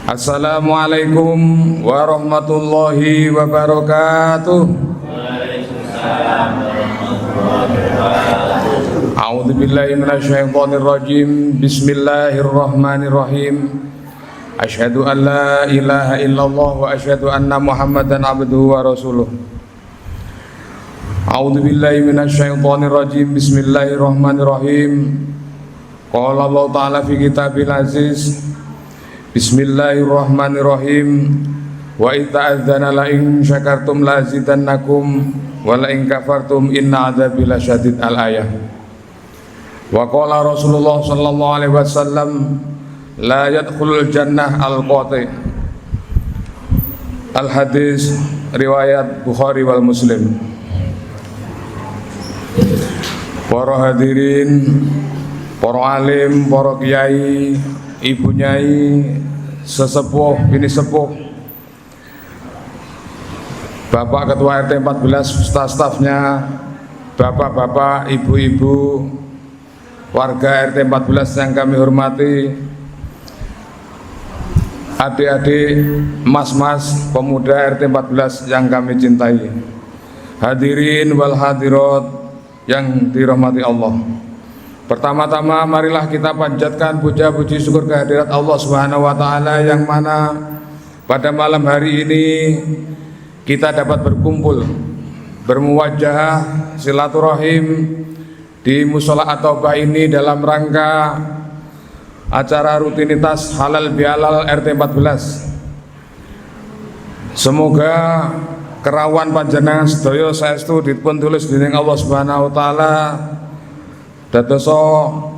Assalamualaikum warahmatullahi wabarakatuh. A'udzu billahi minasyaitonir rajim. Bismillahirrahmanirrahim. Asyhadu an la ilaha illallah wa asyhadu anna Muhammadan abduhu wa rasuluh. A'udzu billahi minasyaitonir rajim. Bismillahirrahmanirrahim. Qala Allah Ta'ala fi kitabil aziz. Bismillahirrahmanirrahim. Wa ita'adzana la in syakartum la zidannakum wa la in kafartum inna adzabi lasyadid al-ayah. Wa qala Rasulullah sallallahu alaihi wasallam la yadkhulul jannah al-qati. Al-hadis riwayat Bukhari wal Muslim. Para hadirin, para alim, para kiai, ibu nyai, sesepuh, bini sepuh, Bapak Ketua RT 14, staf-stafnya, bapak-bapak, ibu-ibu, warga RT 14 yang kami hormati, adik-adik, mas-mas, pemuda RT 14 yang kami cintai, hadirin wal hadirat yang dirahmati Allah. Pertama-tama marilah kita panjatkan puja puji syukur kehadirat Allah Subhanahu wa taala yang mana pada malam hari ini kita dapat berkumpul bermuwajahah silaturahim di Mushola At-Taubah ini dalam rangka acara rutinitas halal bihalal RT 14. Semoga kerawan panjenengan sedaya saestu dipun tulis dening Allah Subhanahu wa taala dadoso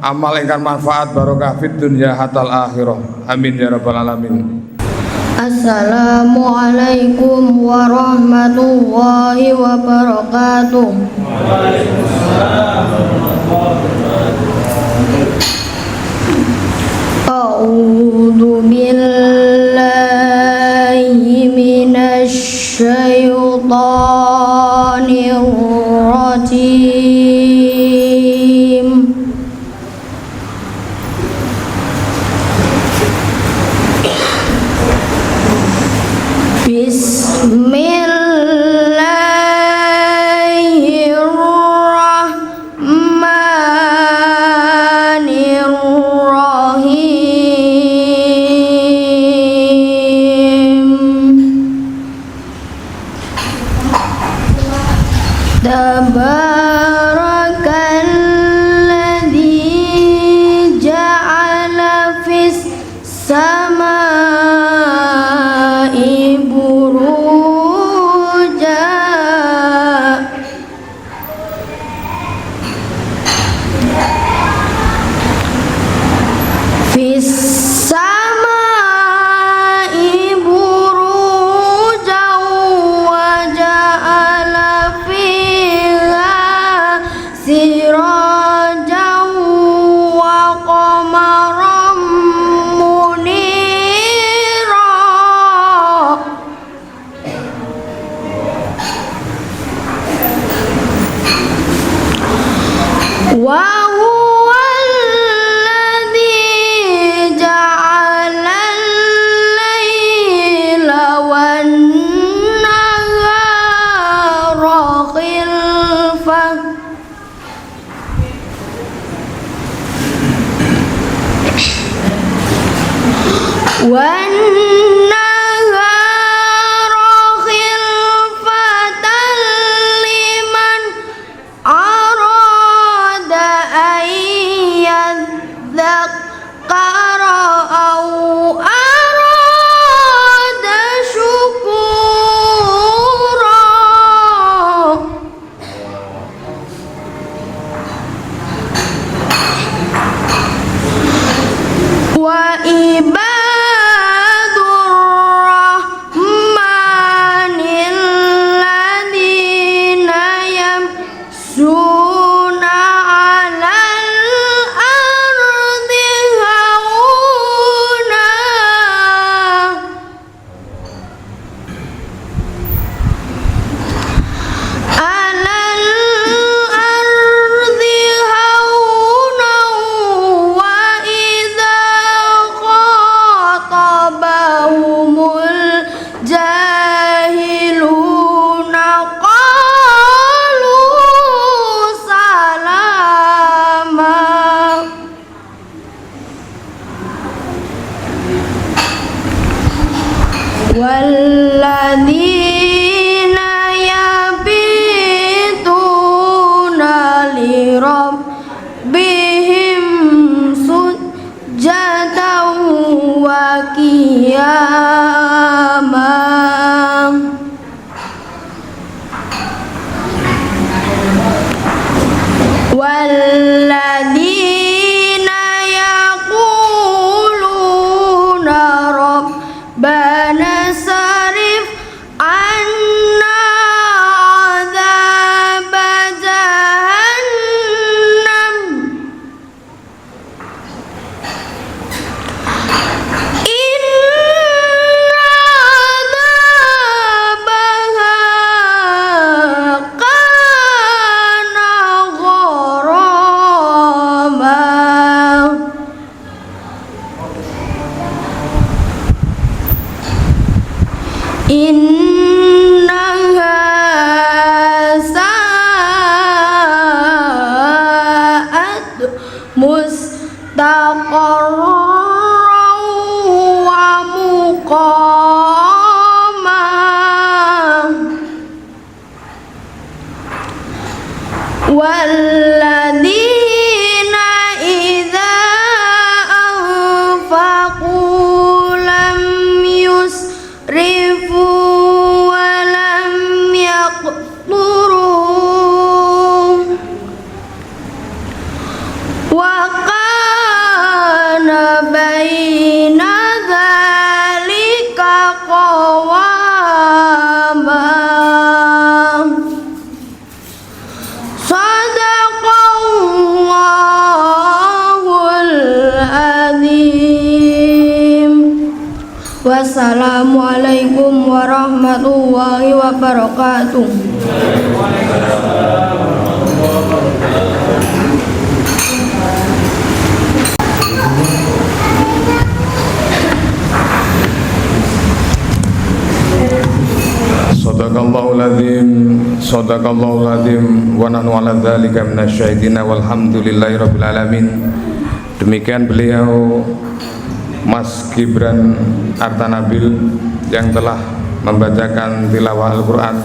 amal ingkang manfaat barokah fid dunya hatal akhirah. Amin ya rabbal alamin. Assalamualaikum warahmatullahi wabarakatuh. A'udzu billahi minasy syaithanir rajim. Tabarakalladzi ja'ala fis samai buruja fis samai buruja wa ja'ala sirajan wa qamaran munira wa huwa alladzi ja'ala al-laila wan nahara khilfah wan nahara khilfatan liman arada walladzina idza anfaqu lam yusrifu wa lam yaqturu wa kana baina dzalika qawama. Wassalamualaikum warahmatullahi wabarakatuh. Sadaqallahul adzim wa nahnu ala dzalika minasyaitina walhamdulillahi rabbil alamin. Demikian beliau Mas Gibran Artanabil yang telah membacakan tilawah Al-Quran.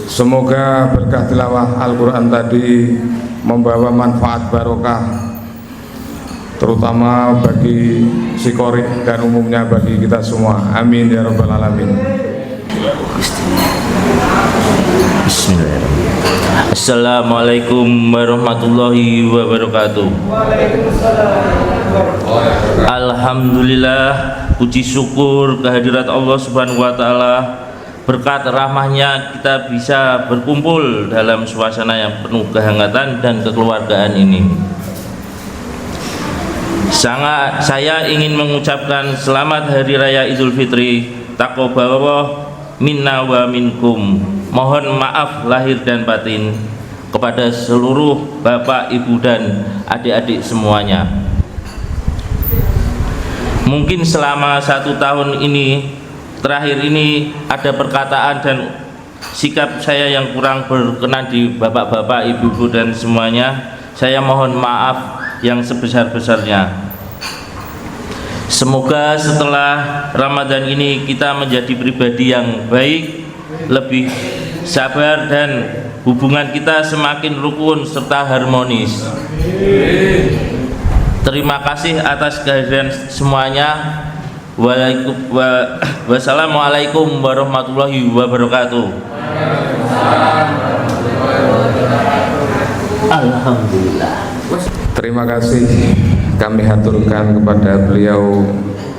Semoga berkah tilawah Al-Quran tadi membawa manfaat barokah, terutama bagi si qori dan umumnya bagi kita semua. Amin ya rabbal alamin. Bismillahirrahmanirrahim. Assalamualaikum warahmatullahi wabarakatuh. Alhamdulillah, puji syukur kehadirat Allah Subhanahu wa taala. Berkat rahmahnya kita bisa berkumpul dalam suasana yang penuh kehangatan dan kekeluargaan ini. Saya ingin mengucapkan selamat Hari Raya Idul Fitri. Taqabbalallahu minna wa minkum. Mohon maaf lahir dan batin kepada seluruh bapak, ibu dan adik-adik semuanya. Mungkin selama 1 tahun ini terakhir ini ada perkataan dan sikap saya yang kurang berkenan di bapak-bapak, ibu-ibu dan semuanya. Saya mohon maaf yang sebesar-besarnya. Semoga setelah Ramadan ini kita menjadi pribadi yang baik, lebih sabar dan hubungan kita semakin rukun serta harmonis. Terima kasih atas kehadiran semuanya. Wassalamualaikum warahmatullahi wabarakatuh. Alhamdulillah. Terima kasih kami haturkan kepada beliau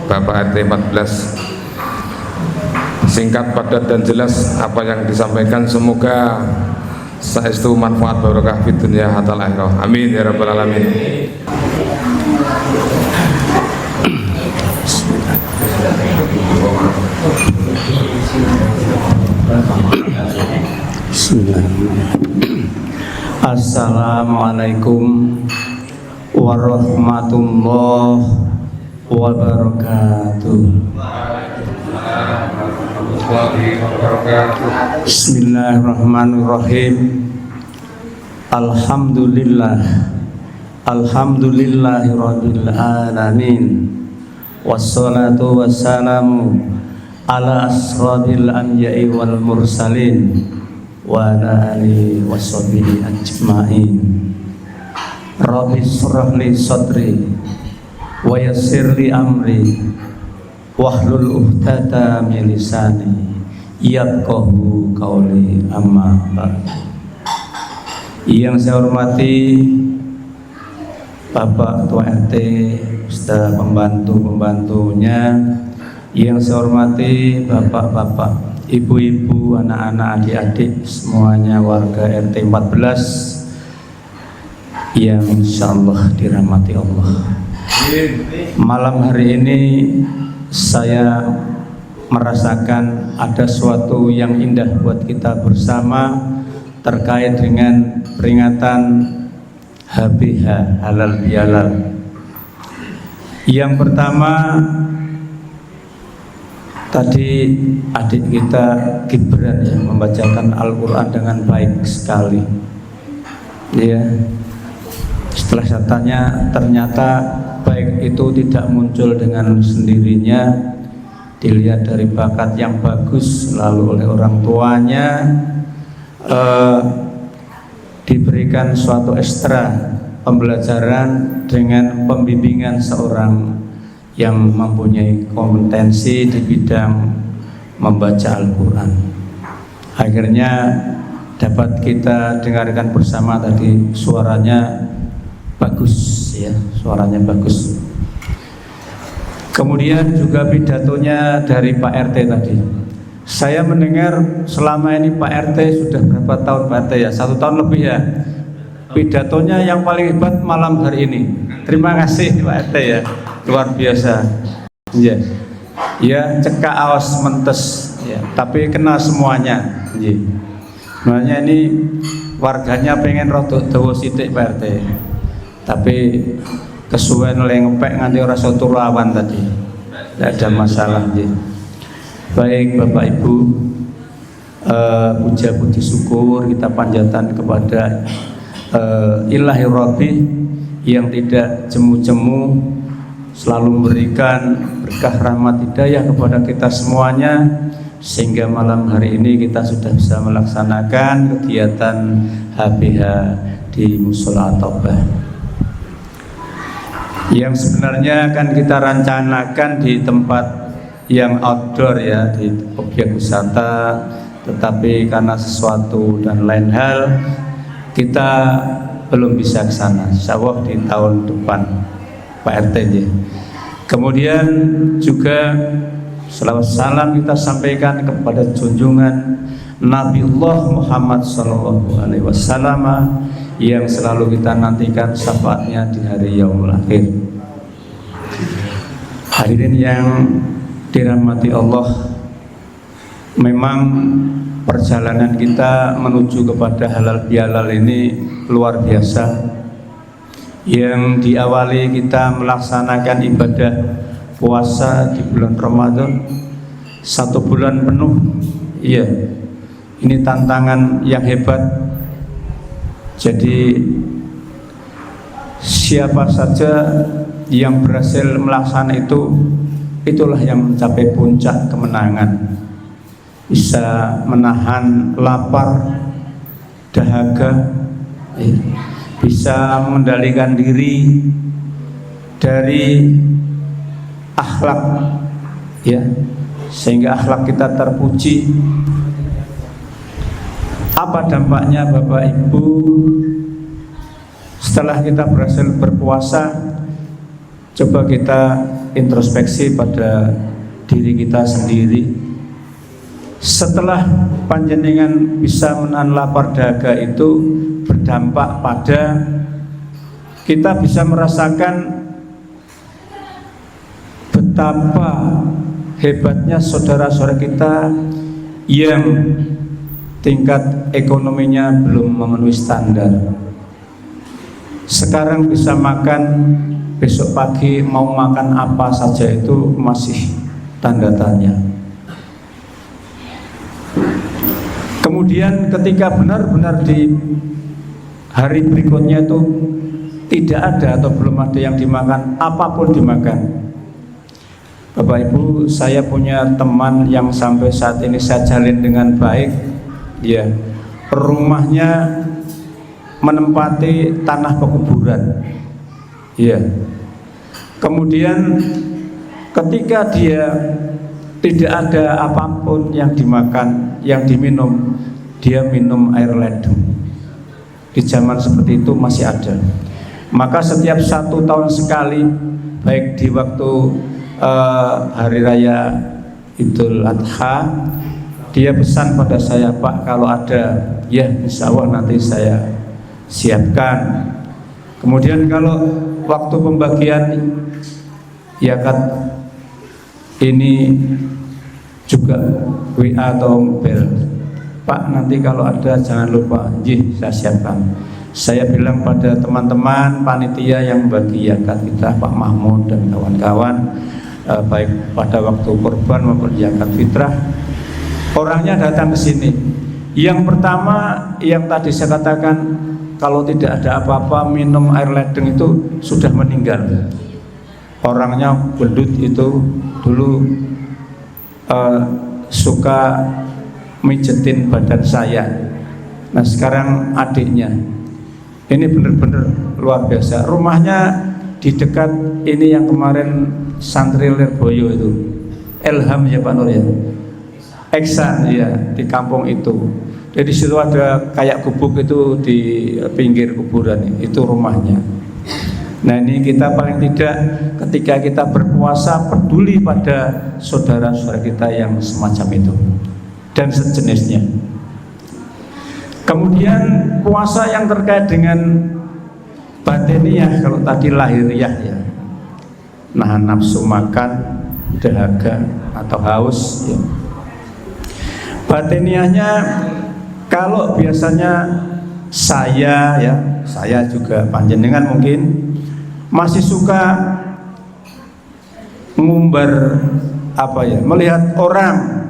Bapak RT 14. Singkat, padat dan jelas apa yang disampaikan. Semoga saestu manfaat barokah fid dunya hatal akhirah. Amin ya rabbal alamin. Assalamualaikum warahmatullahi wabarakatuh. Bismillahirrahmanirrahim. Alhamdulillah, alhamdulillahirabbil alamin. Wassalatu wassalamu ala asrafil anbiya'i wal mursalin wa ala alihi washabihi ajma'in. Rabbi shrah li sadri wa yassir li amri wahlul 'uqdatam min lisani yafqahu qawli, amma ba'd. Yang saya hormati Bapak Ketua RT beserta pembantu-pembantunya, yang saya hormati bapak-bapak, ibu-ibu, anak-anak, adik-adik semuanya warga RT 14 yang insyaallah dirahmati Allah. Malam hari ini saya merasakan ada suatu yang indah buat kita bersama terkait dengan peringatan HBH, halal bihalal. Yang pertama, tadi adik kita Gibran yang membacakan Al-Quran dengan baik sekali. Ya, setelah saya tanya, ternyata baik itu tidak muncul dengan sendirinya, dilihat dari bakat yang bagus lalu oleh orang tuanya, diberikan suatu ekstra pembelajaran dengan pembimbingan seorang yang mempunyai kompetensi di bidang membaca Al-Quran. Akhirnya dapat kita dengarkan bersama tadi, suaranya bagus ya, suaranya bagus. Kemudian juga pidatonya dari Pak RT tadi. Saya mendengar selama ini Pak RT sudah berapa tahun Pak RT ya? 1 tahun lebih ya. Pidatonya yang paling hebat malam hari ini. Terima kasih Pak RT ya, luar biasa. Ya, ya cekak awas mentes ya, tapi kena semuanya. Ya. Sebenarnya ini warganya pengen rodok dawa sithik Pak RT. Tapi kesuwen oleh ngepek nganti ora iso turu awan tadi. Tidak ada masalah ya. Baik Bapak Ibu, puja puji syukur kita panjatkan kepada Ilahi Rabbi yang tidak jemu-jemu, selalu memberikan berkah rahmat hidayah kepada kita semuanya, sehingga malam hari ini kita sudah bisa melaksanakan kegiatan HBH di Mushola At-Taubah yang sebenarnya akan kita rencanakan di tempat yang outdoor ya, di objek wisata, tetapi karena sesuatu dan lain hal kita belum bisa ke sana. Insyaallah di tahun depan Pak RT ya. Kemudian juga selawat salam kita sampaikan kepada junjungan Nabiullah Muhammad SAW yang selalu kita nantikan syafaatnya di hari yaumul akhir. Hadirin yang dirahmati Allah, memang perjalanan kita menuju kepada halal bihalal ini luar biasa. Yang diawali kita melaksanakan ibadah puasa di bulan Ramadan 1 bulan penuh. Iya, ini tantangan yang hebat. Jadi siapa saja yang berhasil melaksanakan itu, itulah yang mencapai puncak kemenangan. Bisa menahan lapar, dahaga, bisa mengendalikan diri dari akhlak ya, sehingga akhlak kita terpuji. Apa dampaknya Bapak Ibu setelah kita berhasil berpuasa? Coba kita introspeksi pada diri kita sendiri. Setelah panjenengan bisa menahan lapar dahaga itu berdampak pada kita bisa merasakan betapa hebatnya saudara-saudara kita yang tingkat ekonominya belum memenuhi standar. Sekarang bisa makan, besok pagi mau makan apa saja itu masih tanda tanya. Kemudian ketika benar-benar di hari berikutnya itu tidak ada atau belum ada yang dimakan, apapun dimakan. Bapak Ibu, saya punya teman yang sampai saat ini saya jalin dengan baik. Ya, rumahnya menempati tanah pekuburan. Ya. Kemudian ketika dia tidak ada apapun yang dimakan, yang diminum, dia minum air ledeng. Di zaman seperti itu masih ada. Maka setiap 1 tahun sekali, baik di waktu hari raya Idul Adha, dia pesan pada saya, Pak, kalau ada, ya insya Allah nanti saya siapkan. Kemudian kalau waktu pembagian zakat ini juga WA atau bel, Pak, nanti kalau ada jangan lupa, saya siapkan. Saya bilang pada teman-teman panitia yang bagi zakat kita, Pak Mahmud dan kawan-kawan, baik pada waktu kurban maupun zakat fitrah, orangnya datang ke sini. Yang pertama yang tadi saya katakan, kalau tidak ada apa-apa minum air ledeng itu sudah meninggal. Orangnya gendut itu dulu suka mijetin badan saya. Nah sekarang adiknya ini benar-benar luar biasa. Rumahnya di dekat ini yang kemarin santri Lirboyo itu, Elham ya Pak Nur ya, Eksan ya, di kampung itu. Jadi situ ada kayak gubuk itu di pinggir kuburan, itu rumahnya. Nah ini kita paling tidak ketika kita berpuasa peduli pada saudara-saudara kita yang semacam itu dan sejenisnya. Kemudian puasa yang terkait dengan batiniah, kalau tadi lahiriah ya, nahan nafsu makan, dahaga atau haus ya. Batiniahnya kalau biasanya saya juga panjenengan mungkin masih suka ngumbar melihat orang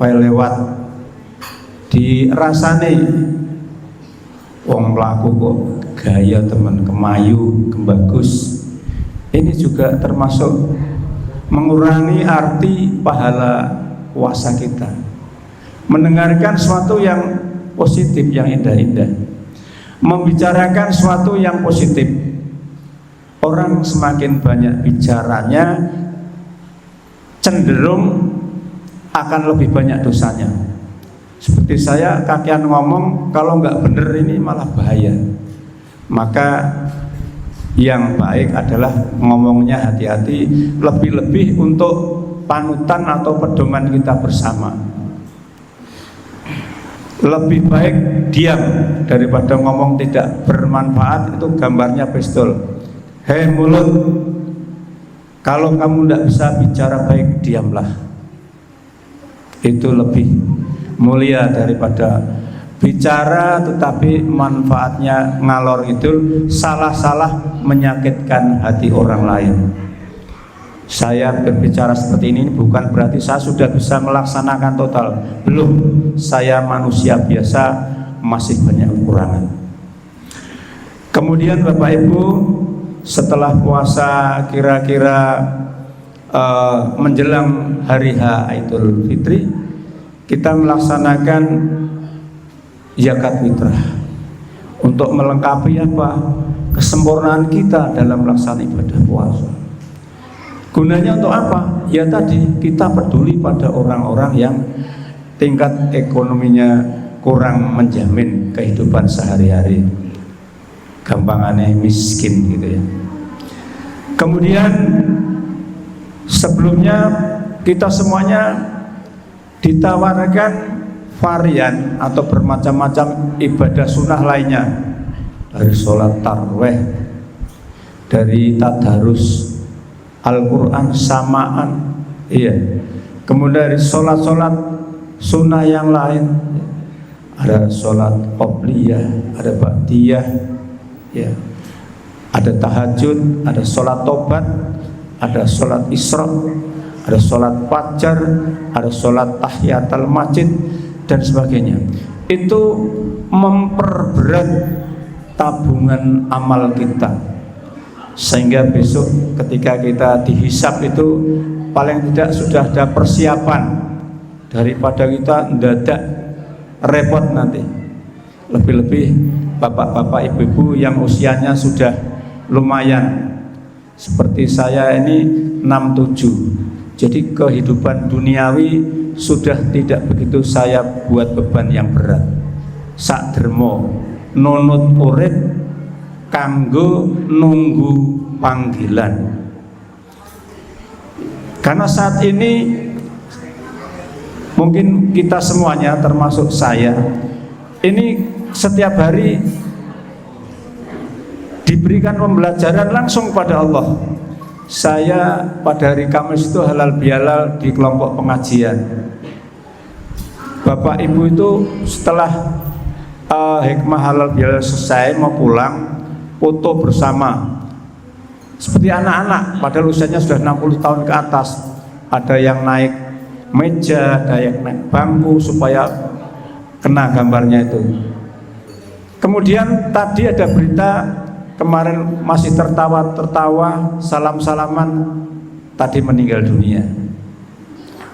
lewat dirasane wong mlaku kok gaya teman kemayu kebagus. Ini juga termasuk mengurangi arti pahala puasa kita. Mendengarkan sesuatu yang positif, yang indah-indah, membicarakan sesuatu yang positif. Orang semakin banyak bicaranya, cenderung akan lebih banyak dosanya. Seperti saya kakian ngomong, kalau nggak bener ini malah bahaya. Maka yang baik adalah ngomongnya hati-hati, lebih-lebih untuk panutan atau pedoman kita bersama. Lebih baik diam daripada ngomong tidak bermanfaat. Itu gambarnya pistol. Hei mulut, kalau kamu tidak bisa bicara baik, diamlah. Itu lebih mulia daripada bicara tetapi manfaatnya ngalor idul, salah-salah menyakitkan hati orang lain. Saya berbicara seperti ini bukan berarti saya sudah bisa melaksanakan total. Belum, saya manusia biasa, masih banyak kekurangan. Kemudian Bapak Ibu, setelah puasa kira-kira menjelang hari H Idul Fitri, kita melaksanakan zakat fitrah untuk melengkapi kesempurnaan kita dalam melaksanakan ibadah puasa. Gunanya untuk apa? Ya tadi, kita peduli pada orang-orang yang tingkat ekonominya kurang menjamin kehidupan sehari-hari, gampangannya miskin gitu ya. Kemudian sebelumnya kita semuanya ditawarkan varian atau bermacam-macam ibadah sunnah lainnya, dari sholat tarawih, dari tadarus Al-Quran samaan, iya. Kemudian dari sholat-sholat sunnah yang lain, ada sholat qobliyah, ada ba'diyah, ya. Ada tahajud, ada sholat tobat, ada sholat isra, ada sholat fajar, ada sholat tahiyatul masjid dan sebagainya. Itu memperberat tabungan amal kita, sehingga besok ketika kita dihisab itu paling tidak sudah ada persiapan, daripada kita mendadak repot nanti. Lebih-lebih bapak-bapak ibu-ibu yang usianya sudah lumayan, seperti saya ini 67, jadi kehidupan duniawi sudah tidak begitu saya buat beban yang berat. Sak dermo nunut urip kanggo nunggu panggilan. Karena saat ini mungkin kita semuanya termasuk saya ini setiap hari diberikan pembelajaran langsung pada Allah. Saya pada hari Kamis itu halal bihalal di kelompok pengajian. Bapak ibu itu setelah hikmah halal bihalal selesai mau pulang, foto bersama seperti anak-anak, padahal usianya sudah 60 tahun ke atas. Ada yang naik meja, ada yang naik bangku supaya kena gambarnya itu. Kemudian tadi ada berita, kemarin masih tertawa-tertawa, salam-salaman, tadi meninggal dunia.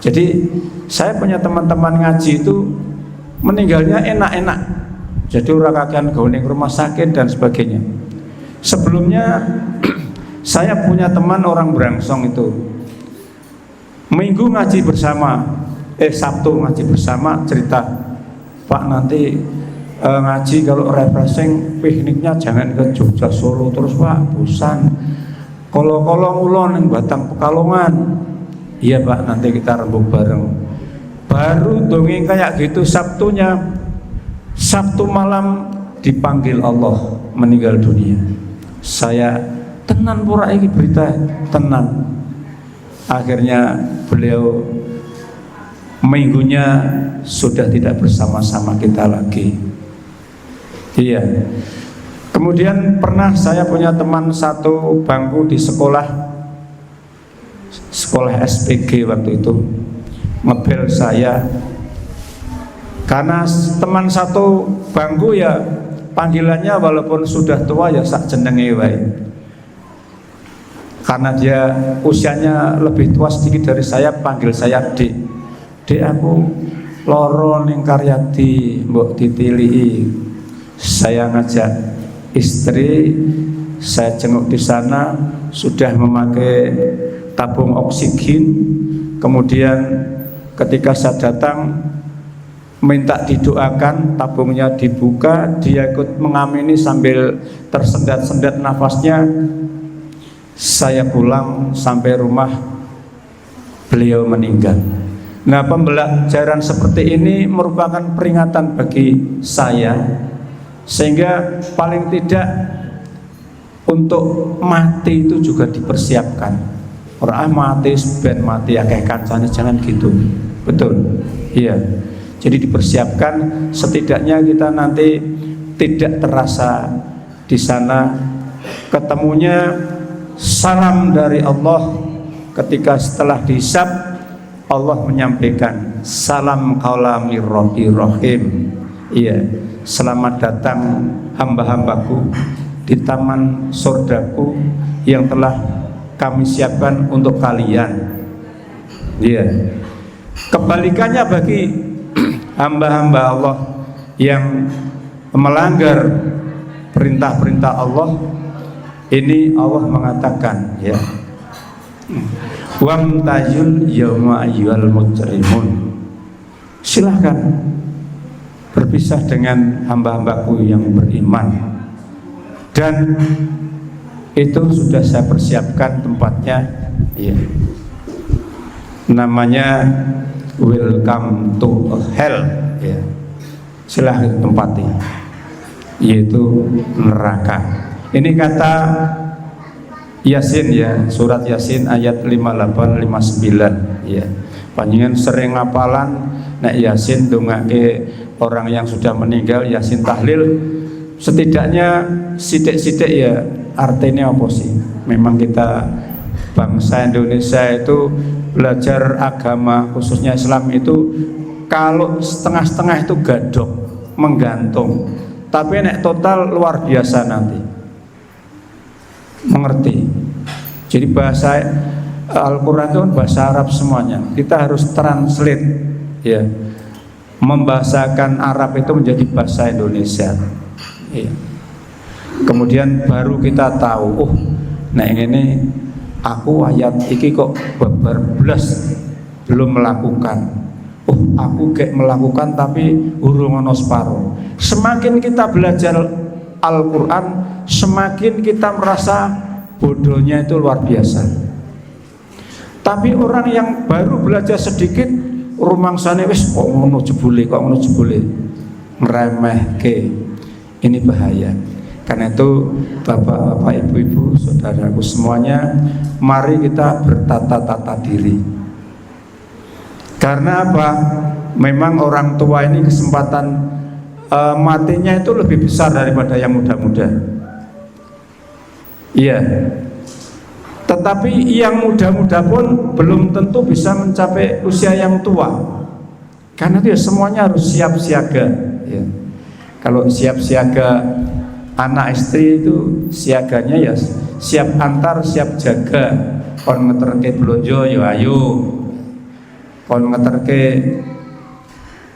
Jadi saya punya teman-teman ngaji itu meninggalnya enak-enak. Jadi orang kakean gawe ning rumah sakit dan sebagainya. Sebelumnya saya punya teman orang Brangsong itu. Minggu ngaji bersama, Sabtu ngaji bersama, cerita, Pak nanti ngaji kalau refreshing pikniknya jangan ke Jogja Solo terus Pak, bosan. Kalau ulon yang Batang Pekalongan. Iya Pak, nanti kita rembuk bareng. Baru dongeng kayak gitu Sabtunya, Sabtu malam dipanggil Allah meninggal dunia. Saya tenan pura iki berita tenan. Akhirnya beliau minggunya sudah tidak bersama-sama kita lagi. Iya. Kemudian pernah saya punya teman satu bangku di sekolah SPG waktu itu, ngebel saya karena teman satu bangku ya panggilannya walaupun sudah tua ya sak jenenge wae. Karena dia usianya lebih tua sedikit dari saya, panggil saya Dik. Dik, aku loro ning Karyadi, mbok ditilii. Saya ngajak istri, saya jenguk di sana, sudah memakai tabung oksigen. Kemudian ketika saya datang minta didoakan, tabungnya dibuka, dia ikut mengamini sambil tersendat-sendat nafasnya. Saya pulang sampai rumah beliau meninggal. Nah, pembelajaran seperti ini merupakan peringatan bagi saya, sehingga paling tidak untuk mati itu juga dipersiapkan. Orang mati ben mati akeh kancane, jangan gitu. Betul. Iya. Jadi dipersiapkan, setidaknya kita nanti tidak terasa di sana ketemunya salam dari Allah. Ketika setelah dihisab, Allah menyampaikan salam qaulam mir rabbir rahim. Iya, selamat datang hamba-hambaku di taman surgaku yang telah kami siapkan untuk kalian. Iya. Kebalikannya bagi hamba-hamba Allah yang melanggar perintah-perintah Allah, ini Allah mengatakan ya, wamtazul yauma ayyuhal mujrimun, silahkan berpisah dengan hamba-hambaku yang beriman, dan itu sudah saya persiapkan tempatnya ya, namanya welcome to hell ya, silahkan tempati, yaitu neraka. Ini kata Yasin ya, surat Yasin ayat 58 59 ya. Panjenengan sering ngapalan nek Yasin dongake orang yang sudah meninggal, Yasin tahlil setidaknya sidik-sidik ya, artinya apa sih? Memang kita bangsa Indonesia itu belajar agama khususnya Islam itu kalau setengah-setengah itu gadok, menggantung, tapi nek total luar biasa nanti mengerti. Jadi bahasa Al-Quran itu bahasa Arab semuanya. Kita harus translate ya, membahasakan Arab itu menjadi bahasa Indonesia ya. Kemudian baru kita tahu, oh nah ini aku ayat iki kok babar blas belum melakukan. Oh aku kayak melakukan tapi urung ono separo. Semakin kita belajar Al-Quran, semakin kita merasa bodohnya itu luar biasa. Tapi orang yang baru belajar sedikit, rumangsane wis kok ngono jebule, ngremehke. Ini bahaya. Karena itu bapak-bapak, ibu-ibu, saudaraku semuanya, mari kita bertata-tata diri. Karena apa? Memang orang tua ini kesempatan matinya itu lebih besar daripada yang muda-muda. Iya. Tetapi yang muda-muda pun belum tentu bisa mencapai usia yang tua. Karena itu ya, semuanya harus siap siaga ya. Kalau siap siaga anak istri itu siaganya ya siap antar, siap jaga. Kon ngeterke blonjo ya ayo. Kon ngeterke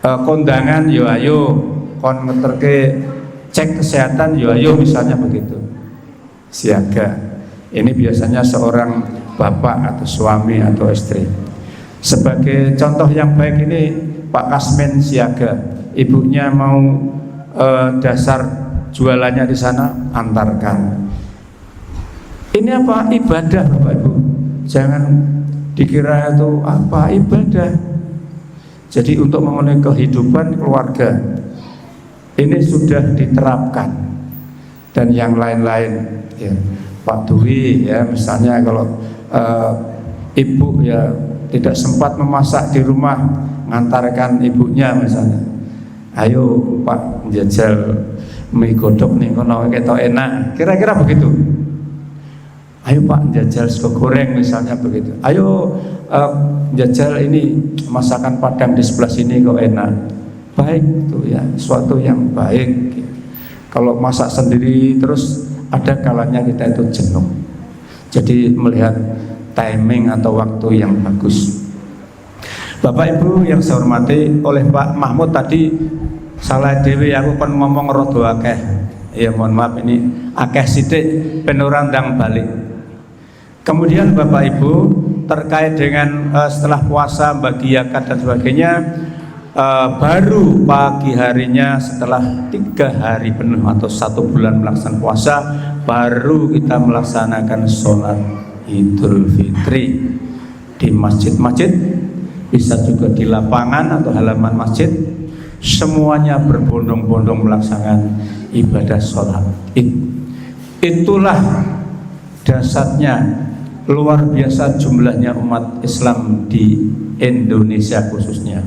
kondangan yo ayo, kon ngeterke cek kesehatan yo ayo, misalnya begitu. Siaga. Ini biasanya seorang bapak atau suami atau istri. Sebagai contoh yang baik ini Pak Kasmin siaga. Ibunya mau dasar jualannya di sana, antarkan. Ini apa? Ibadah Bapak Ibu. Jangan dikira itu apa, ibadah. Jadi untuk memenuhi kehidupan keluarga ini sudah diterapkan. Dan yang lain-lain ya. Pak Dwi ya, misalnya kalau ibu ya tidak sempat memasak di rumah, ngantarkan ibunya misalnya. Ayo Pak jajal mie godok nih kono ketok enak. Kira-kira begitu. Ayo Pak jajal sego goreng misalnya begitu. Ayo jajal ini masakan Padang di sebelah sini kok enak. Baik itu ya, suatu yang baik. Kalau masak sendiri terus ada kalanya kita itu jenuh. Jadi melihat timing atau waktu yang bagus. Bapak Ibu yang saya hormati, oleh Pak Mahmud tadi salah dewi aku kan ngomong rodo akeh. Ya mohon maaf ini akeh sithik ben ora ndang balik. Kemudian Bapak Ibu terkait dengan setelah puasa bagi zakat dan sebagainya, baru pagi harinya setelah 3 hari penuh atau 1 bulan melaksanakan puasa, baru kita melaksanakan sholat Idul Fitri di masjid-masjid, bisa juga di lapangan atau halaman masjid. Semuanya berbondong-bondong melaksanakan ibadah sholat Id. Itulah dasarnya luar biasa jumlahnya umat Islam di Indonesia khususnya.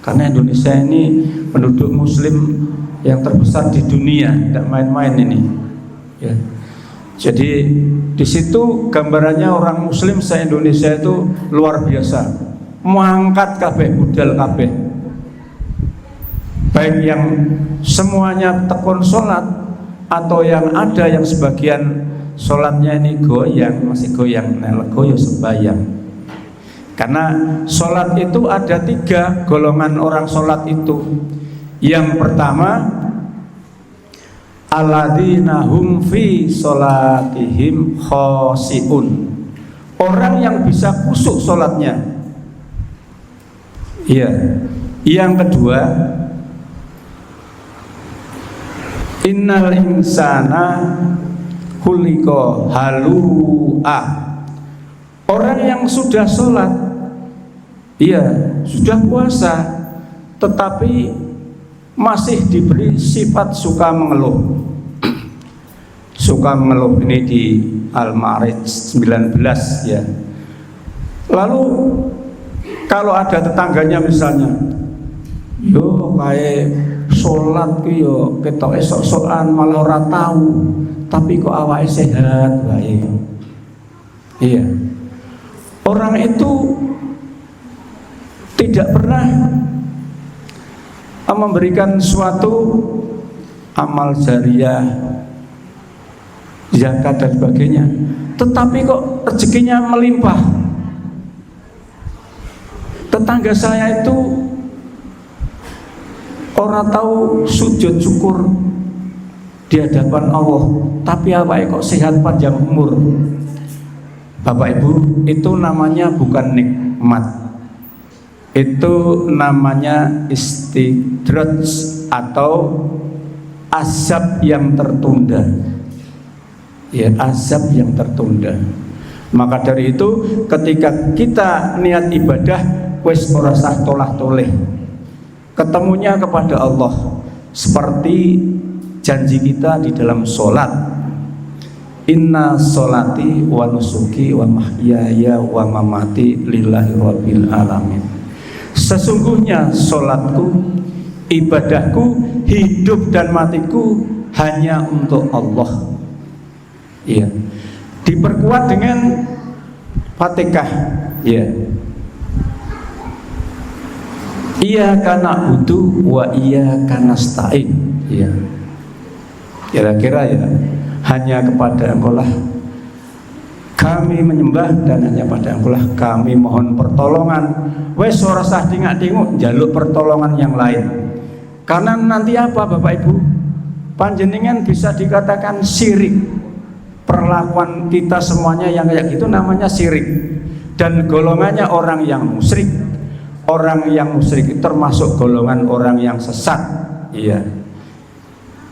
Karena Indonesia ini penduduk muslim yang terbesar di dunia, tidak main-main ini ya. Jadi di situ gambarannya orang muslim se-Indonesia itu luar biasa, mengangkat kabeh budal kabeh, baik yang semuanya tekun sholat atau yang ada yang sebagian sholatnya ini goyang, masih goyang, nelego ya sembayang. Karena sholat itu ada 3 golongan orang sholat itu. Yang pertama, alladzina hum fi sholatihim khoshi'un, orang yang bisa khusyuk sholatnya. Iya. Yang kedua, innal insana khuliqa halu'a, orang yang sudah sholat, iya, sudah puasa, tetapi masih diberi sifat suka mengeluh. Suka mengeluh ini di Al-Ma'arij 19 ya. Lalu kalau ada tetangganya misalnya, yo kayak sholat ki yo ketok esok-esokan malah ora tahu, tapi kok awake sehat baik. Iya. Orang itu tidak pernah memberikan suatu amal jariah, zakat dan sebagainya, tetapi kok rezekinya melimpah. Tetangga saya itu orang tahu sujud syukur di hadapan Allah, tapi apa kok sehat panjang umur. Bapak Ibu, itu namanya bukan nikmat, itu namanya istidraj atau azab yang tertunda. Ya, azab yang tertunda. Maka dari itu ketika kita niat ibadah wis ora sah tolah-toleh, ketemunya kepada Allah seperti janji kita di dalam sholat. Inna sholati wa nusuki wa mahyaya wa mamati lillahi rabbil alamin. Sesungguhnya sholatku, ibadahku, hidup dan matiku hanya untuk Allah. Iya. Diperkuat dengan Fatihah. Iya. Iyyaka na'budu wa iyyaka nasta'in. Iya. Kira-kira ya, hanya kepada Engkau lah kami menyembah dan hanya pada Engkau-lah kami mohon pertolongan. Wes ora usah dingak-dinguk njaluk pertolongan yang lain. Karena nanti apa Bapak Ibu? Panjenengan bisa dikatakan syirik. Perlakuan kita semuanya yang kayak gitu namanya syirik. Dan golongannya orang yang musyrik. Orang yang musyrik itu termasuk golongan orang yang sesat. Iya.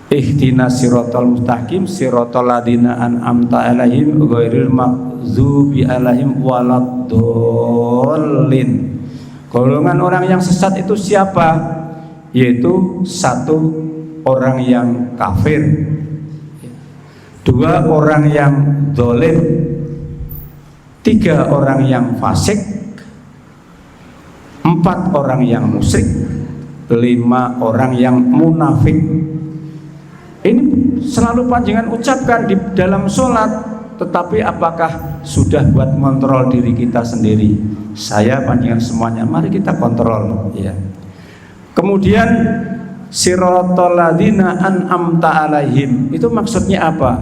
Ihdinas siratal mustaqim siratal ladzina an'amta 'alaihim ghairil maghdubi 'alaihim waladdallin. Golongan orang yang sesat itu siapa? Yaitu satu, orang yang kafir, dua, orang yang zalim, tiga, orang yang fasik, empat, orang yang musyrik, lima, orang yang munafik. Ini selalu panjenengan ucapkan di dalam sholat, tetapi apakah sudah buat kontrol diri kita sendiri? Saya panjenengan semuanya, mari kita kontrol ya. Kemudian siratal ladzina an'amta 'alaihim, itu maksudnya apa?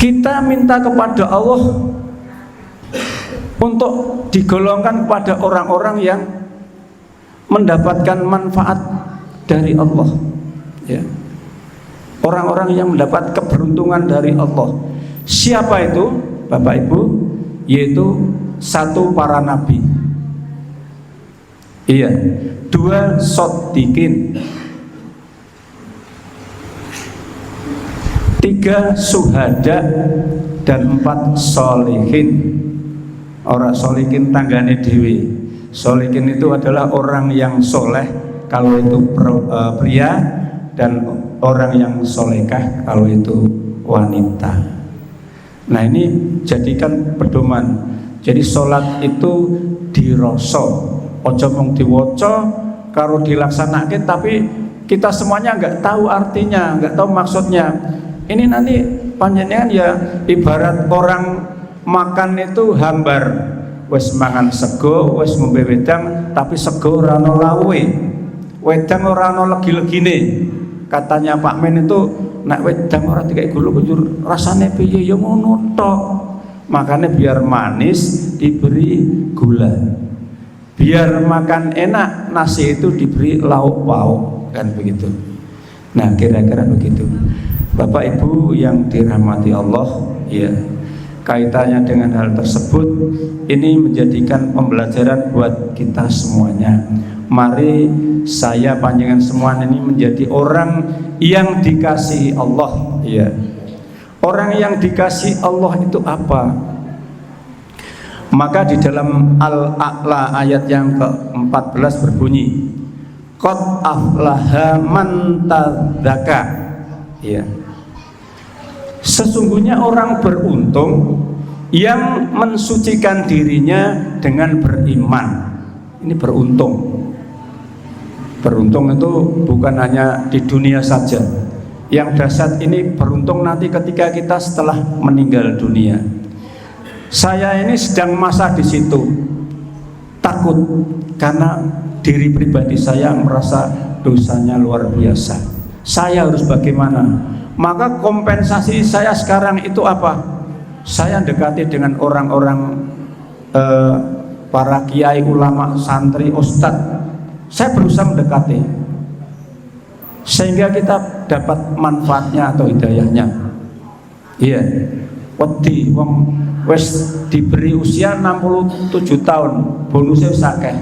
Kita minta kepada Allah untuk digolongkan kepada orang-orang yang mendapatkan manfaat dari Allah ya. Orang-orang yang mendapat keberuntungan dari Allah. Siapa itu Bapak Ibu? Yaitu satu, para nabi. Iya. Dua, shodiqin. Tiga, syuhada. Dan empat, sholihin. Orang sholihin tanggane dewi. Sholihin itu adalah orang yang soleh kalau itu pria, dan orang yang solekah kalau itu wanita. Nah ini jadikan pedoman. Jadi sholat itu diroso, ojo mung diwoco, karo dilaksanakan, tapi kita semuanya nggak tahu artinya, nggak tahu maksudnya. Ini nanti panjenengan ya ibarat orang makan itu hambar, wes mangan sego, wes ngombe wedang, tapi sego ora ono lawe, wedang ora ono legi-legine. Katanya Pak Men itu nek wedang ora dikai gula kujur rasane piye ya ngono tok. Makanya biar manis diberi gula. Biar makan enak nasi itu diberi lauk pauk, kan begitu. Nah, kira-kira begitu. Bapak Ibu yang dirahmati Allah, ya. Kaitannya dengan hal tersebut ini menjadikan pembelajaran buat kita semuanya. Mari saya panjenengan semua ini menjadi orang yang dikasihi Allah ya. Orang yang dikasihi Allah itu apa? Maka di dalam Al-A'la ayat yang ke-14 berbunyi qad aflaha man tadzakka ya. Sesungguhnya orang beruntung yang mensucikan dirinya dengan beriman. Ini beruntung. Beruntung itu bukan hanya di dunia saja. Yang dahsyat ini beruntung nanti ketika kita setelah meninggal dunia. Saya ini sedang masa di situ takut karena diri pribadi saya merasa dosanya luar biasa. Saya harus bagaimana? Maka kompensasi saya sekarang itu apa? Saya dekati dengan orang-orang para kiai, ulama, santri, ustadz. Saya berusaha mendekati sehingga kita dapat manfaatnya atau hidayahnya. Iya, wedi wong wis diberi usia 67 tahun, bonusnya sakeh.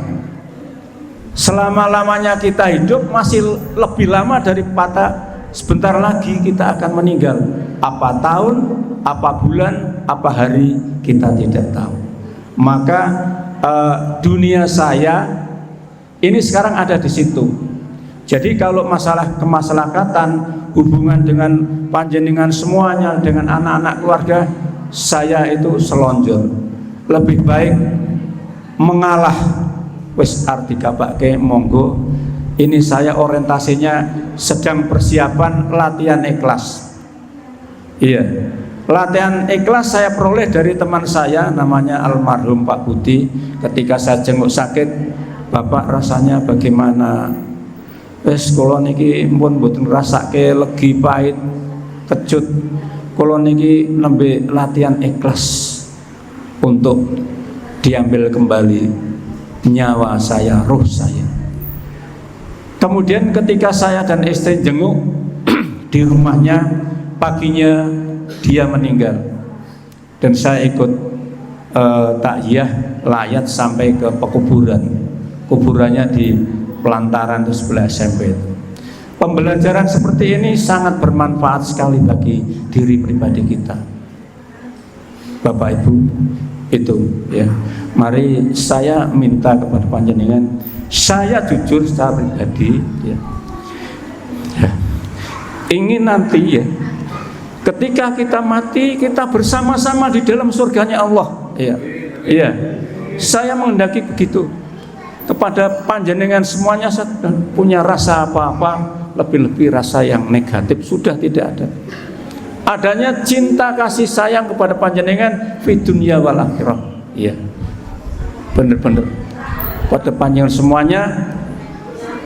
Selama-lamanya kita hidup masih lebih lama daripada sebentar lagi kita akan meninggal. Apa tahun, apa bulan, apa hari kita tidak tahu. Maka dunia saya ini sekarang ada di situ. Jadi kalau masalah kemasyarakatan, hubungan dengan panjenengan semuanya, dengan anak-anak keluarga, saya itu selonjor. Lebih baik mengalah. Wis arti kapake monggo. Ini saya orientasinya sedang persiapan latihan ikhlas. Iya. Latihan ikhlas saya peroleh dari teman saya namanya almarhum Pak Budi. Ketika saya jenguk sakit, Bapak rasanya bagaimana? Wes kula niki pun mboten ngrasake legi pahit, kecut. kula niki nembe latihan ikhlas untuk diambil kembali nyawa saya, ruh saya. Kemudian ketika saya dan istri jenguk di rumahnya, paginya dia meninggal dan saya ikut takyah layat sampai ke pekuburan. Kuburannya di Pelantaran itu sebelah SMP. Pembelajaran seperti ini sangat bermanfaat sekali bagi diri pribadi kita, Bapak Ibu. Itu ya. Mari saya minta kepada panjenengan, saya jujur secara pribadi ya, ingin nanti ya, ketika kita mati kita bersama-sama di dalam surganya Allah. Iya, iya. Saya menghendaki begitu. Kepada panjenengan semuanya saya punya rasa apa-apa, lebih-lebih rasa yang negatif sudah tidak ada. Adanya cinta kasih sayang kepada panjenengan fi dunya wal akhirah. Iya. Benar-benar. Pada panjenengan semuanya,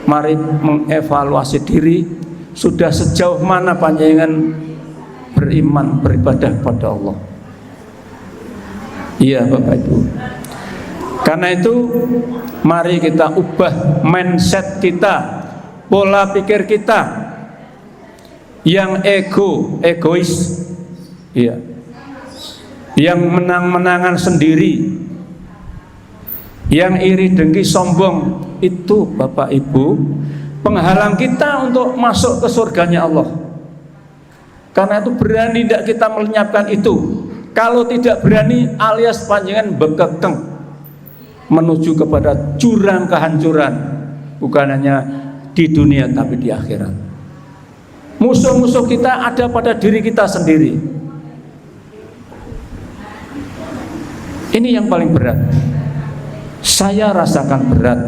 mari mengevaluasi diri, sudah sejauh mana panjenengan beriman, beribadah kepada Allah. Iya Bapak Ibu. Karena itu mari kita ubah mindset kita, pola pikir kita yang egois, ya, yang menang-menangan sendiri, yang iri dengki sombong, itu Bapak Ibu penghalang kita untuk masuk ke surganya Allah. Karena itu berani tidak kita melenyapkan itu. Kalau tidak berani alias panjangan bekekeng menuju kepada jurang kehancuran, bukan hanya di dunia tapi di akhirat. Musuh-musuh kita ada pada diri kita sendiri. Ini yang paling berat. Saya rasakan berat.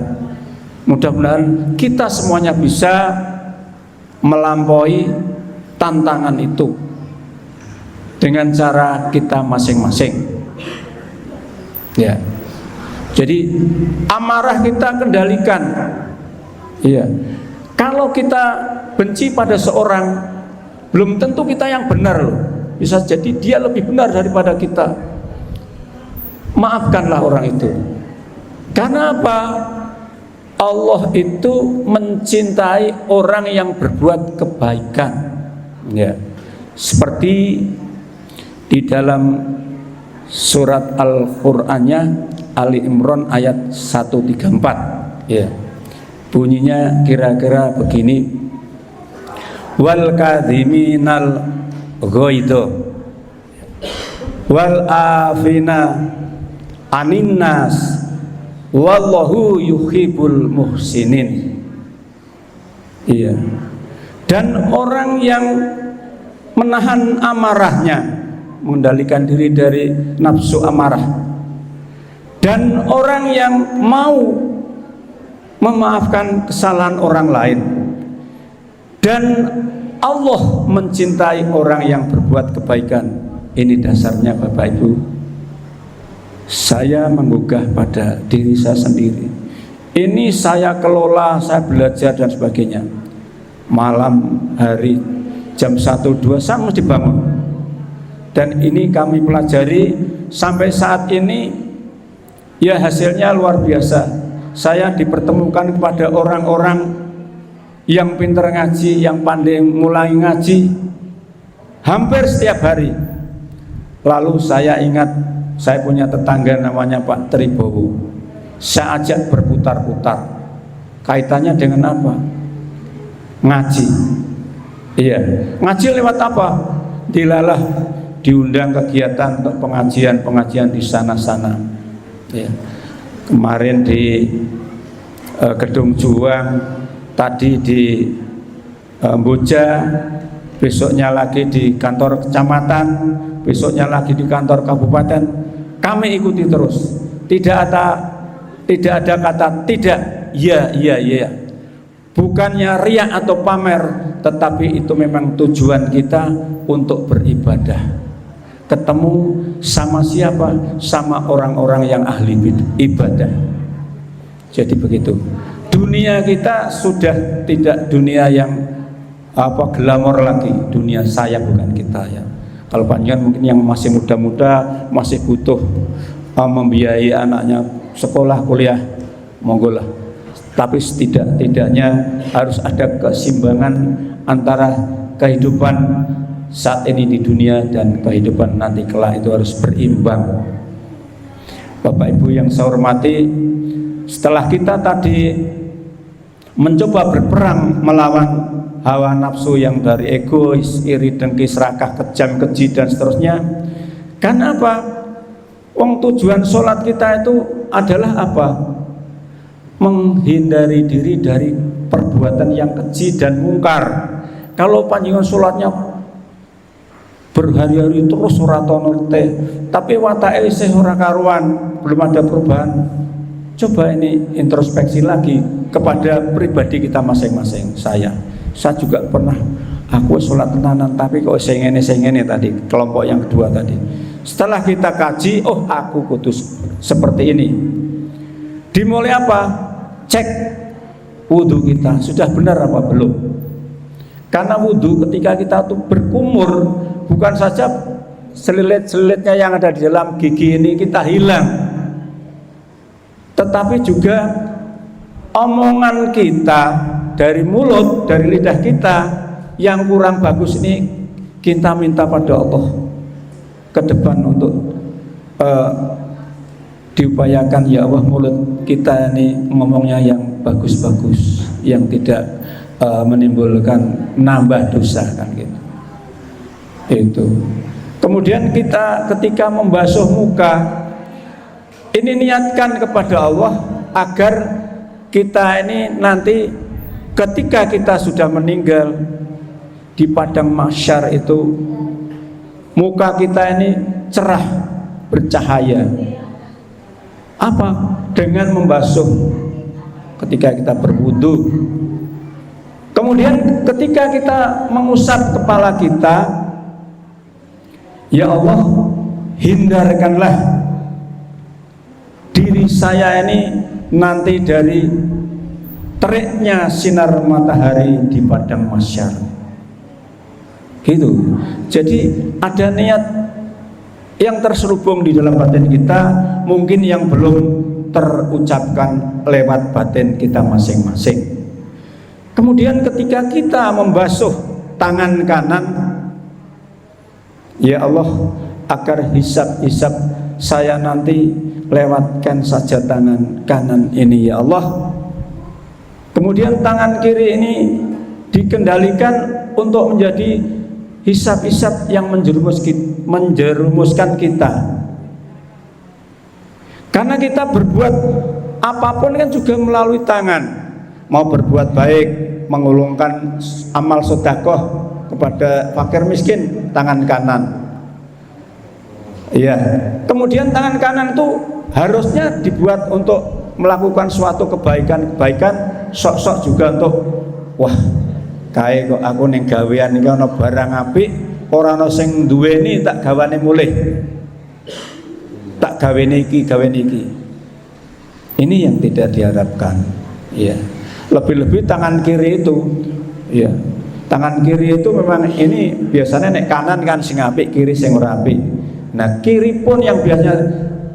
Mudah-mudahan kita semuanya bisa melampaui tantangan itu dengan cara kita masing-masing. Ya. Jadi amarah kita kendalikan. Iya. Kalau kita benci pada seorang, belum tentu kita yang benar loh. Bisa jadi dia lebih benar daripada kita. Maafkanlah orang itu. Karena apa? Allah itu mencintai orang yang berbuat kebaikan. Ya. Seperti di dalam surat Al-Qur'annya Ali Imran ayat 134 ya. Bunyinya kira-kira begini. Wal kadhiminal ghaidha wal afina aninnas wallahu yuhibbul muhsinin. Iya. Dan orang yang menahan amarahnya, mengendalikan diri dari nafsu amarah, dan orang yang mau memaafkan kesalahan orang lain, dan Allah mencintai orang yang berbuat kebaikan. Ini dasarnya Bapak Ibu. Saya menggugah pada diri saya sendiri. Ini saya kelola, saya belajar dan sebagainya. Malam hari jam 1-2 saya mesti bangun. Dan ini kami pelajari sampai saat ini. Ya hasilnya luar biasa. Saya dipertemukan kepada orang-orang yang pintar ngaji, yang pandai mulai ngaji hampir setiap hari. Lalu saya ingat saya punya tetangga namanya Pak Tribowo. Saya ajak berputar-putar. Kaitannya dengan apa? Ngaji. Iya, ngaji lewat apa? Dilalah diundang kegiatan untuk pengajian di sana-sana. Ya. Kemarin di Gedung Juang, tadi di Boja, besoknya lagi di kantor kecamatan, besoknya lagi di kantor kabupaten. Kami ikuti terus. Tidak ada kata tidak, ya. Bukannya riya atau pamer, tetapi itu memang tujuan kita untuk beribadah. Ketemu sama siapa? Sama orang-orang yang ahli ibadah. Jadi begitu. Dunia kita sudah tidak dunia yang glamor lagi. Dunia saya bukan kita ya. Kalau panjenengan mungkin yang masih muda-muda masih butuh membiayai anaknya sekolah kuliah, monggo lah. Tapi setidaknya harus ada keseimbangan antara kehidupan saat ini di dunia dan kehidupan nanti kelak, itu harus berimbang. Bapak Ibu yang saya hormati, setelah kita tadi mencoba berperang melawan hawa nafsu yang dari egois, iri, dengki, serakah, kejam, keji dan seterusnya. Karena apa? Wong tujuan sholat kita itu adalah apa? Menghindari diri dari perbuatan yang keji dan mungkar. Kalau panjenengan sholatnya berhari-hari terus ora tono teh, tapi watake isih ora karuan, belum ada perubahan. Coba ini introspeksi lagi kepada pribadi kita masing-masing. Saya juga pernah, aku sholat tenanan tapi kok sengene tadi, kelompok yang kedua tadi. Setelah kita kaji, oh aku kudus seperti ini. Dimulai apa? Cek wudhu kita sudah benar apa belum. Karena wudhu ketika kita tuh berkumur, bukan saja selilit-selilitnya yang ada di dalam gigi ini kita hilang, tetapi juga omongan kita dari mulut, dari lidah kita yang kurang bagus ini kita minta pada Allah ke depan untuk diupayakan, ya Allah, mulut kita ini ngomongnya yang bagus-bagus, yang tidak menimbulkan nambah dosa, kan gitu. Itu. Kemudian kita ketika membasuh muka ini niatkan kepada Allah agar kita ini nanti ketika kita sudah meninggal di padang mahsyar itu muka kita ini cerah, bercahaya. Apa? Dengan membasuh ketika kita berwudu. Kemudian ketika kita mengusap kepala kita, ya Allah, hindarkanlah diri saya ini nanti dari teriknya sinar matahari di padang mahsyar. Gitu. Jadi ada niat yang terselubung di dalam batin kita, mungkin yang belum terucapkan lewat batin kita masing-masing. Kemudian ketika kita membasuh tangan kanan, ya Allah, agar hisab-hisab saya nanti lewatkan saja tangan kanan ini, ya Allah. Kemudian tangan kiri ini dikendalikan untuk menjadi hisab-hisab yang menjerumuskan kita. Karena kita berbuat apapun kan juga melalui tangan. Mau berbuat baik, mengulungkan amal sedekah kepada fakir miskin, tangan kanan. Iya. Kemudian tangan kanan itu harusnya dibuat untuk melakukan suatu kebaikan-kebaikan, sok-sok juga untuk wah, kae kok aku ning gawean iki ana barang apik, ora ana sing duweni tak gawane mulih. Tak gawene iki, gawene iki. Ini yang tidak diharapkan. Ya. Lebih-lebih tangan kiri itu, ya. Tangan kiri itu memang ini biasanya nek kanan kan sing apik, kiri sing ora apik. Nah, kiri pun yang biasanya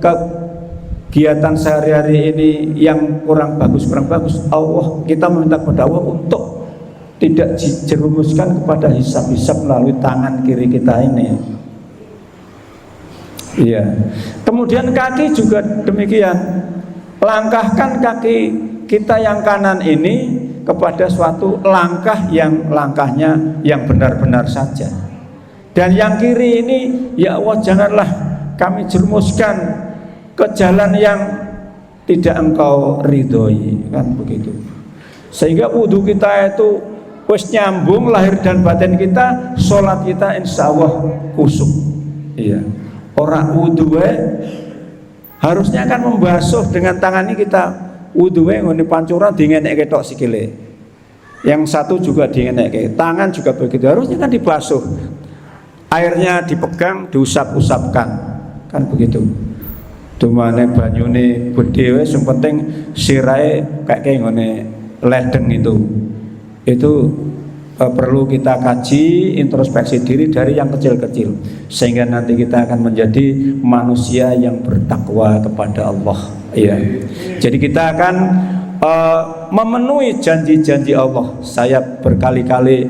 kegiatan sehari-hari ini yang kurang bagus, Allah, kita meminta kepada Allah untuk tidak dijerumuskan kepada hisab-hisab melalui tangan kiri kita ini. Iya. Kemudian kaki juga demikian. Langkahkan kaki kita yang kanan ini kepada suatu langkah yang langkahnya yang benar-benar saja. Dan yang kiri ini, ya Allah, janganlah kami jerumuskan ke jalan yang tidak Engkau ridhoi, kan begitu. Sehingga wudhu kita itu wis nyambung lahir dan batin kita, sholat kita insya Allah khusyuk. Iya. Orang wudhu harusnya kan membasuh dengan tangan ini kita wudhu ngene pancuran dingenek ketok sikile. Yang satu juga dingenek, tangan juga begitu. Harusnya kan dibasuh. Airnya dipegang, diusap-usapkan. Kan begitu. Dumane banyune bedhe wis sing penting sirahe kayak ngene ledeng itu perlu kita kaji, introspeksi diri dari yang kecil-kecil, sehingga nanti kita akan menjadi manusia yang bertakwa kepada Allah. Ya. Jadi kita akan memenuhi janji-janji Allah. Saya berkali-kali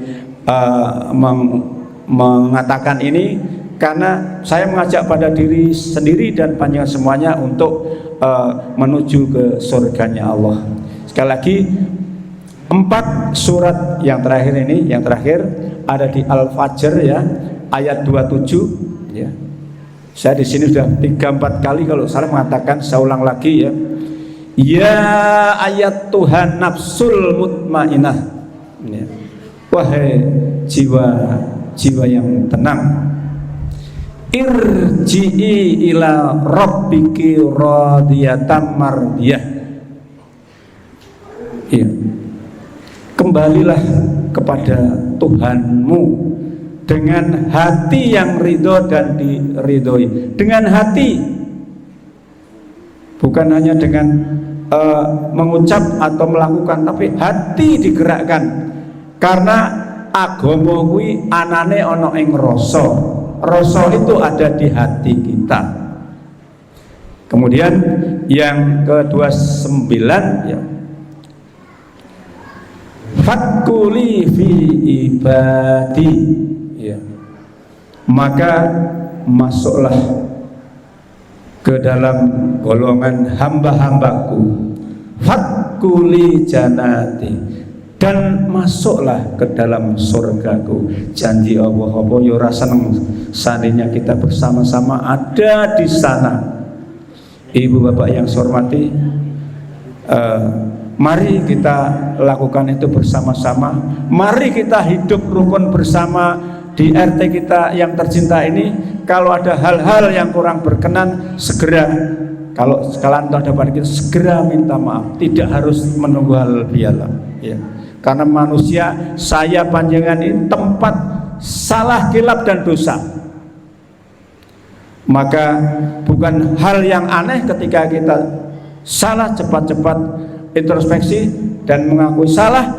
mengatakan ini karena saya mengajak pada diri sendiri dan panjenengan semuanya untuk menuju ke surganya Allah. Sekali lagi, 4 surat yang terakhir ini, yang terakhir ada di Al-Fajr ya, ayat 27 ya. Saya di sini sudah 3-4 kali kalau salah mengatakan, saya ulang lagi ya. Ya ayat Tuhan nafsul mutmainah ya. Wahai jiwa yang tenang, irji'i ila rabbiki radiyatan mardiyah ya. Kembalilah kepada Tuhanmu dengan hati yang ridho dan diridhoi. Dengan hati, bukan hanya dengan mengucap atau melakukan, tapi hati digerakkan. Karena agama kuwi anane ana ing rasa. Rasa itu ada di hati kita. Kemudian yang ke-29 ya, Fakuli fi ibadi ya. Maka masuklah ke dalam golongan hamba-hambaku. Fakuli janati, dan masuklah ke dalam surgaku. Janji Allah apa ya ora seneng seandainya kita bersama-sama ada di sana. Ibu bapak yang saya hormati, mari kita lakukan itu bersama-sama. Mari kita hidup rukun bersama di RT kita yang tercinta ini. Kalau ada hal-hal yang kurang berkenan, segera, kalau sekalian ada pada kita, segera minta maaf. Tidak harus menunggu hal biasa ya. Karena manusia, saya panjenengan ini tempat salah, kilap dan dosa. Maka bukan hal yang aneh ketika kita salah, cepat-cepat introspeksi dan mengakui salah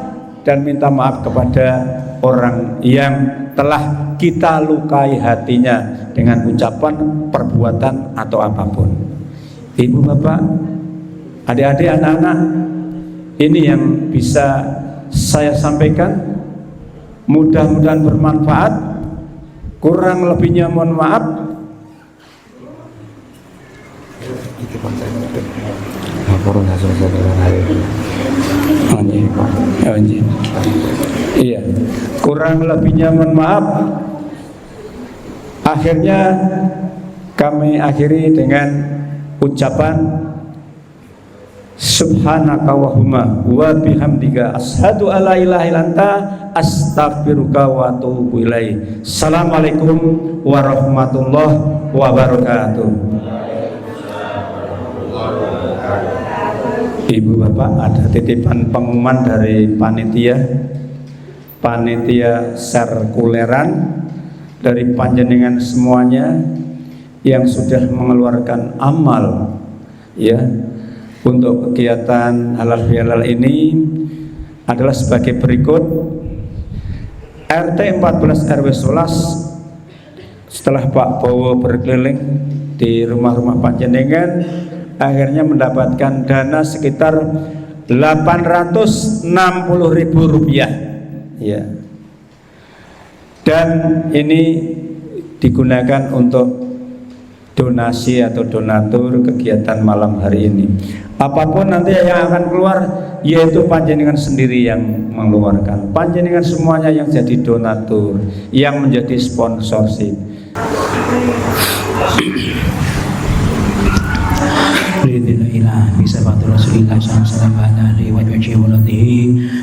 dan minta maaf kepada orang yang telah kita lukai hatinya dengan ucapan, perbuatan atau apapun. Ibu bapak, adik-adik, anak-anak, ini yang bisa saya sampaikan. Mudah-mudahan bermanfaat. Kurang lebihnya mohon maaf. Iya, kurang lebihnya mohon maaf. Akhirnya kami akhiri dengan ucapan Subhanaka wahumma wa bihamdika ashadu alla ilaha illa anta astaghfiruka wa atubu ilaih. Assalamualaikum warahmatullahi wabarakatuh. Ibu bapak, ada titipan pengumuman dari panitia sirkuleran dari panjenengan semuanya yang sudah mengeluarkan amal ya untuk kegiatan halal bihalal ini adalah sebagai berikut. RT 14 RW 11 setelah Pak Bowo berkeliling di rumah-rumah panjenengan akhirnya mendapatkan dana sekitar Rp860.000 ya. Dan ini digunakan untuk donasi atau donatur kegiatan malam hari ini. Apapun nanti yang akan keluar, yaitu panjenengan sendiri yang mengeluarkan. Panjenengan semuanya yang jadi donatur, yang menjadi sponsorship. Ridillah bisa batu Rasulillah sallallahu alaihi wa alihi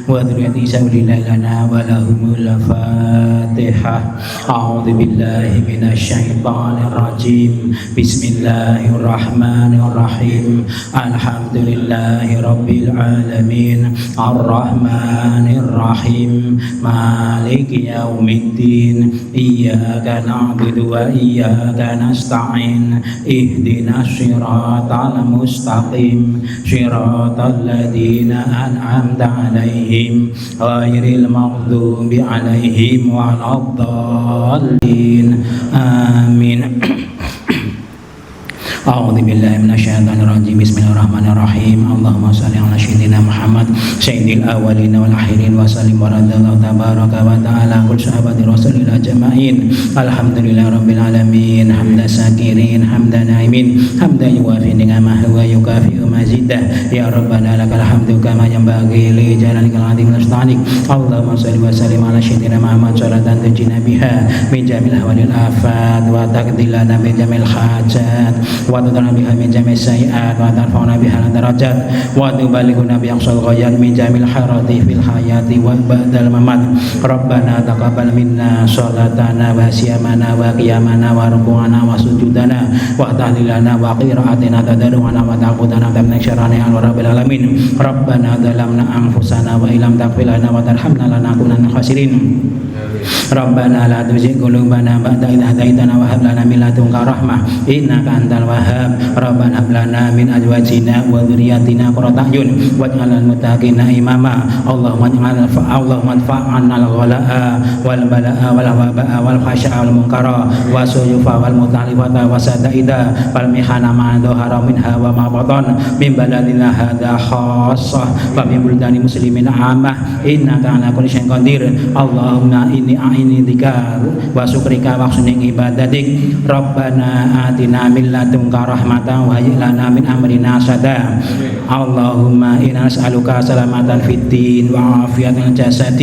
wa dzurriyyati sabilillah lana wa lahumul Fatihah. A'udzu billahi minasyaitonir rajim. Bismillahirrahmanirrahim. Alhamdulillahi rabbil alamin. Arrahmanir rahim. Maliki yaumiddin. Iyyaka na'budu wa iyyaka nasta'in. Ihdinas siratal mustaqim المستقيم صراط الذين أنعمت عليهم غير المغضوب عليهم ولا الضالين آمين. أعوذ بالله من الشيطان الرجيم. بسم الله الرحمن الرحيم. اللهم صل على سيدنا محمد سيد الأولين والآخرين وسلم ورضي الله تبارك وتعالى كل صحابة رسول الله أجمعين. الحمد لله رب العالمين حمد الشاكرين حمد نائمين حمدا يوافي نعمه ويكافئ مزيده. يا ربنا لك الحمد كما ينبغي لجلالك العظيم واستعانك. اللهم صل وسلم على سيدنا محمد صلاة تنجينا بها من جميع الأهوال والآفات وتقضي لنا من جميع الحاجات وتدرنا بها من جميع السيئات وترفعنا بها الدرجات وتبلغنا بأقصى الغايات من جميع الخيرات في الحياة وبعد الممات. ربنا تقبل منا صلاتنا وصيامنا وقيامنا وركوعنا وسجودنا وتهليلنا وقراءتنا تضرعنا وتعبدنا من شر يا رب العالمين. ربنا ظلمنا أنفسنا وإن لم تغفر لنا وترحمنا لنكونن من الخاسرين. ربنا لا تزغ قلوبنا بعد إذ هديتنا وهب لنا من لدنك رحمة إنك أنت الوهاب. ربنا هب لنا من أزواجنا وذرياتنا قرة أعين واجعلنا للمتقين إماما. اللهم ادفع عنا الغلاء والبلاء والوباء والفحشاء والمنكر والسيوف والمتعلفة والسدائد والمحن ما ظهر منها وما بطن من بلدنا هذا خاصة ومن بلدان المسلمين عامة إنك على كل شيء قدير. اللهم إني أعيني ذكر وشكرك وحسن عبادتك. ربنا آتنا من لدنك رحمة وهيئ لنا من أمرنا رشدا. اللهم إنا نسألك سلامة في الدين وعافية الجسد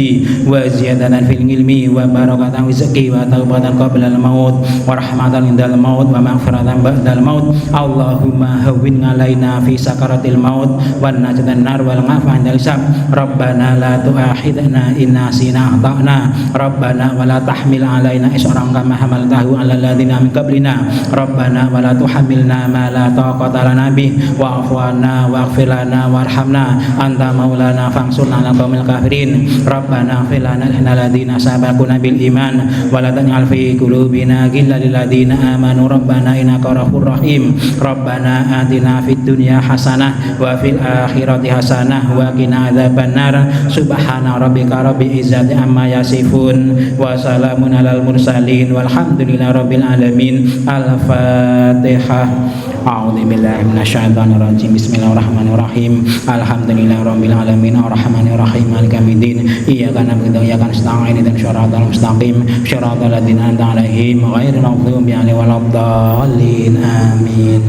وزيادة في العلم وبركة في الرزق وتوبة قبل الموت ورحمة عند الموت ومغفرة بعد الموت. اللهم هون علينا في سكرات الموت والنجاة النار والعافية عند الحساب. ربنا لا تؤاخذنا إن نسينا أخطأنا. ربنا ولا تحمل علينا إصرا كما حملته على الذين من قبلنا. ربنا ولا تحملنا ما لا طاقة لنا به واعف عنا واغفر لنا وارحمنا أنت مولانا فانصرنا على القوم الكافرين. ربنا اغفر لنا الذين سبقونا بالإيمان ولا تجعل في قلوبنا غلا للذين آمنوا ربنا إنك رؤوف رحيم. ربنا آتنا في الدنيا حسنة وفي الآخرة حسنة وقنا عذاب النار. سبحان ربك رب العزة عما يصفون وسلام على المرسلين والحمد لله رب العالمين. الفاتحة. أعوذ بالله من الشيطان الرجيم. بسم الله الرحمن الرحيم. الحمد لله رب العالمين الرحمن الرحيم مالك يوم الدين إياك نعبد وإياك نستعين اهدنا الصراط المستقيم صراط الذين أنعمت عليهم غير المغضوب عليهم ولا الضالين آمين.